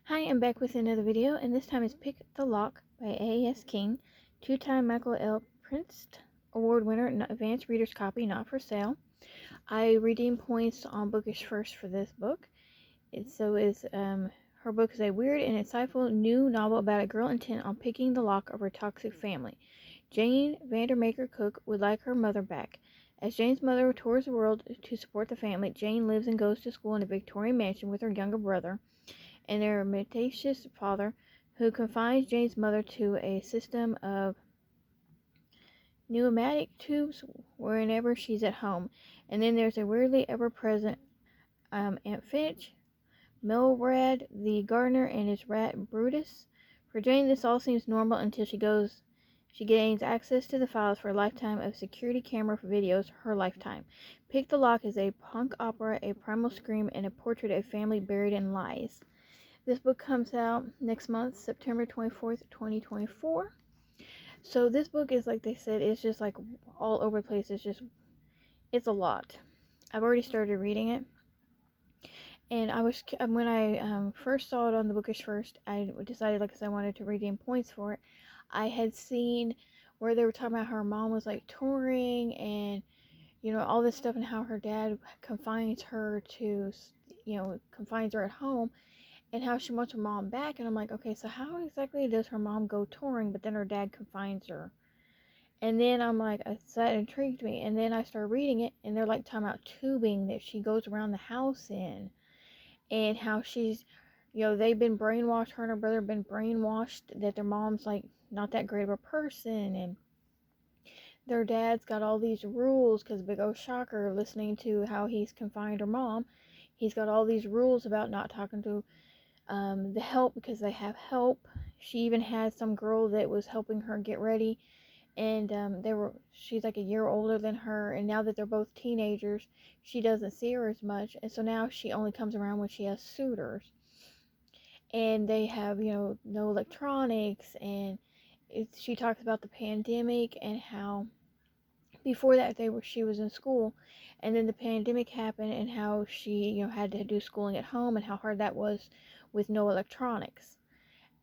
Hi, I'm back with another video, and this time it's Pick the Lock by A.S.King, two-time Michael L. Printz Award winner, advanced reader's copy, not for sale. I redeemed points on BookishFirst for this book. Her book is a weird and insightful new novel about a girl intent on picking the lock of her toxic family. Jane Vandermaker Cook would like her mother back. As Jane's mother tours the world to support the family, Jane lives and goes to school in a Victorian mansion with her younger brother and their meticulous father, who confines Jane's mother to a system of pneumatic tubes whenever she's at home. And then there's a weirdly ever-present Aunt Finch, Milrad the gardener, and his rat Brutus. For Jane, this all seems normal until she gains access to the files for a lifetime of security camera videos. Her lifetime. Pick the Lock is a punk opera, a primal scream, and a portrait of a family buried in lies. This book comes out next month, September 24th, 2024. So this book is, like they said, it's just like all over the place. It's a lot. I've already started reading it. And when I first saw it on the BookishFirst, I decided, like I said, I wanted to redeem points for it. I had seen where they were talking about how her mom was like touring and, all this stuff, and how her dad confines her at home, and how she wants her mom back. And I'm like, okay, so how exactly does her mom go touring, but then her dad confines her? And then I'm like, that intrigued me. And then I started reading it, and they're like talking about tubing that she goes around the house in, and how she's, they've been brainwashed, her and her brother have been brainwashed that their mom's like not that great of a person, and their dad's got all these rules because big old shocker, listening to how he's confined her mom. He's got all these rules about not talking to the help because they have help. She even had some girl that was helping her get ready, and she's like a year older than her, and now that they're both teenagers, she doesn't see her as much, and so now she only comes around when she has suitors. And they have, no electronics, and she talks about the pandemic and how before that she was in school, and then the pandemic happened, and how she, had to do schooling at home, and how hard that was with no electronics.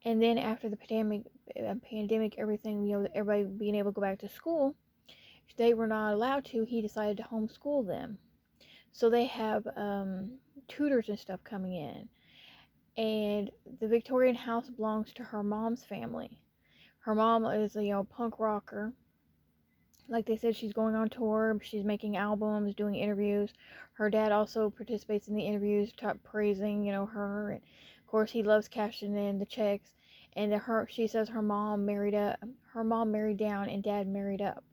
And then after the pandemic, everything, everybody being able to go back to school, they were not allowed to. He decided to homeschool them. So they have tutors and stuff coming in. And the Victorian house belongs to her mom's family. Her mom is a punk rocker. Like they said, she's going on tour, she's making albums, doing interviews. Her dad also participates in the interviews, praising, her. And of course, he loves cashing in the checks. And she says her mom married down, and dad married up,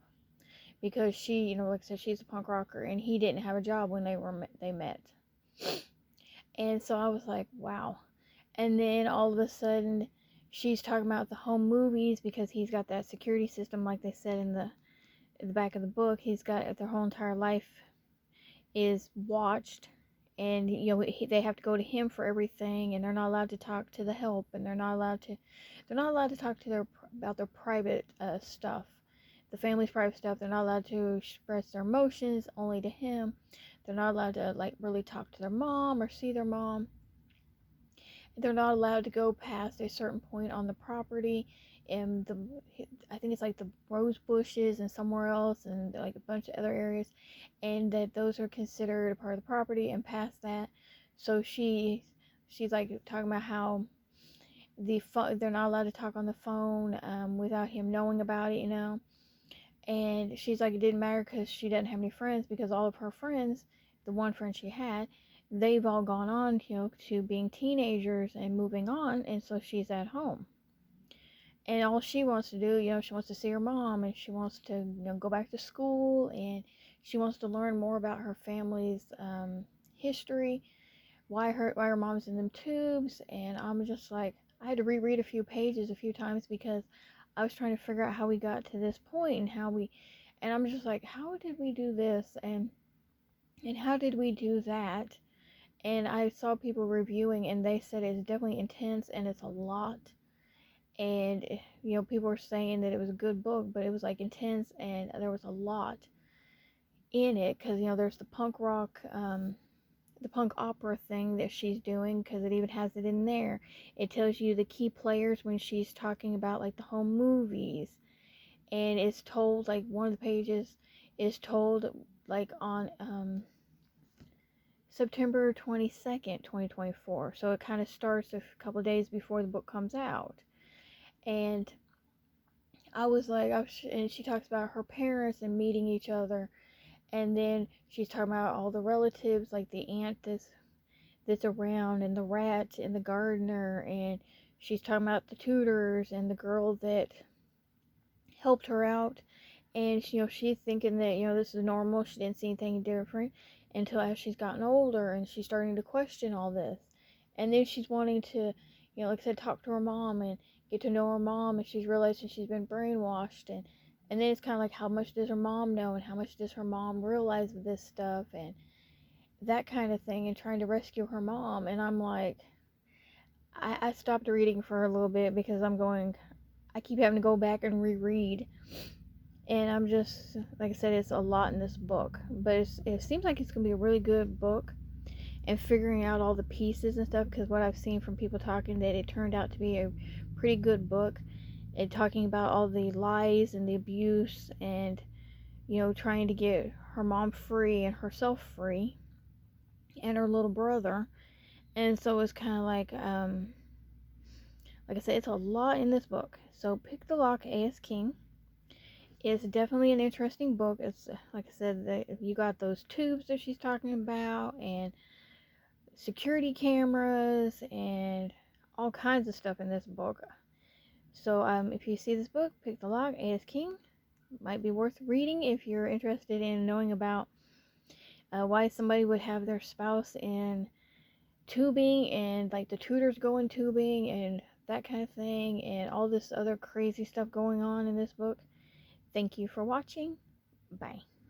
because she, like I said, she's a punk rocker, and he didn't have a job when they met. And so I was like, wow. And then all of a sudden, she's talking about the home movies, because he's got that security system, like they said in the back of the book. He's got their whole entire life is watched, and they have to go to him for everything, and they're not allowed to talk to the help, and they're not allowed to talk to about their private stuff, the family's private stuff. They're not allowed to express their emotions, only to him. They're not allowed to like really talk to their mom or see their mom. They're not allowed to go past a certain point on the property, and I think it's like the rose bushes and somewhere else, and like a bunch of other areas, and that those are considered a part of the property, and past that. So she's like talking about how they're not allowed to talk on the phone without him knowing about it, and she's like, it didn't matter because she doesn't have any friends, because all of her friends, the one friend she had, they've all gone on, to being teenagers and moving on, and so she's at home. And all she wants to do, she wants to see her mom, and she wants to, go back to school, and she wants to learn more about her family's history, why her mom's in them tubes. And I'm just like, I had to reread a few pages a few times, because I was trying to figure out how we got to this point, and I'm just like, how did we do this, and how did we do that? And I saw people reviewing, and they said it's definitely intense, and it's a lot. And people were saying that it was a good book, but it was like intense, and there was a lot in it, because there's the punk rock the punk opera thing that she's doing, because it even has it in there. It tells you the key players when she's talking about like the home movies, and it's told like one of the pages is told like on September 22nd, 2024. So it kind of starts a couple of days before the book comes out. And I was like, and she talks about her parents and meeting each other. And then she's talking about all the relatives, like the aunt that's around, and the rat, and the gardener. And she's talking about the tutors and the girl that helped her out. And she's thinking that this is normal. She didn't see anything different until as she's gotten older, and she's starting to question all this. And then she's wanting to, like I said, talk to her mom and get to know her mom, and she's realizing she's been brainwashed. And then it's kind of like, how much does her mom know, and how much does her mom realize of this stuff, and that kind of thing, and trying to rescue her mom. And I'm like, I stopped reading for a little bit because I keep having to go back and reread. And I'm just, like I said, it's a lot in this book, but it seems like it's going to be a really good book, and figuring out all the pieces and stuff, because what I've seen from people talking, that it turned out to be a pretty good book, and talking about all the lies and the abuse, and trying to get her mom free and herself free, and her little brother. And so it's kind of like I said, it's a lot in this book. So Pick the Lock, A.S. King. It's definitely an interesting book. It's like I said, you got those tubes that she's talking about, and security cameras, and all kinds of stuff in this book. So if you see this book, Pick the Lock, A.S. King, might be worth reading if you're interested in knowing about why somebody would have their spouse in tubing, and like the tutors go in tubing, and that kind of thing, and all this other crazy stuff going on in this book. Thank you for watching. Bye.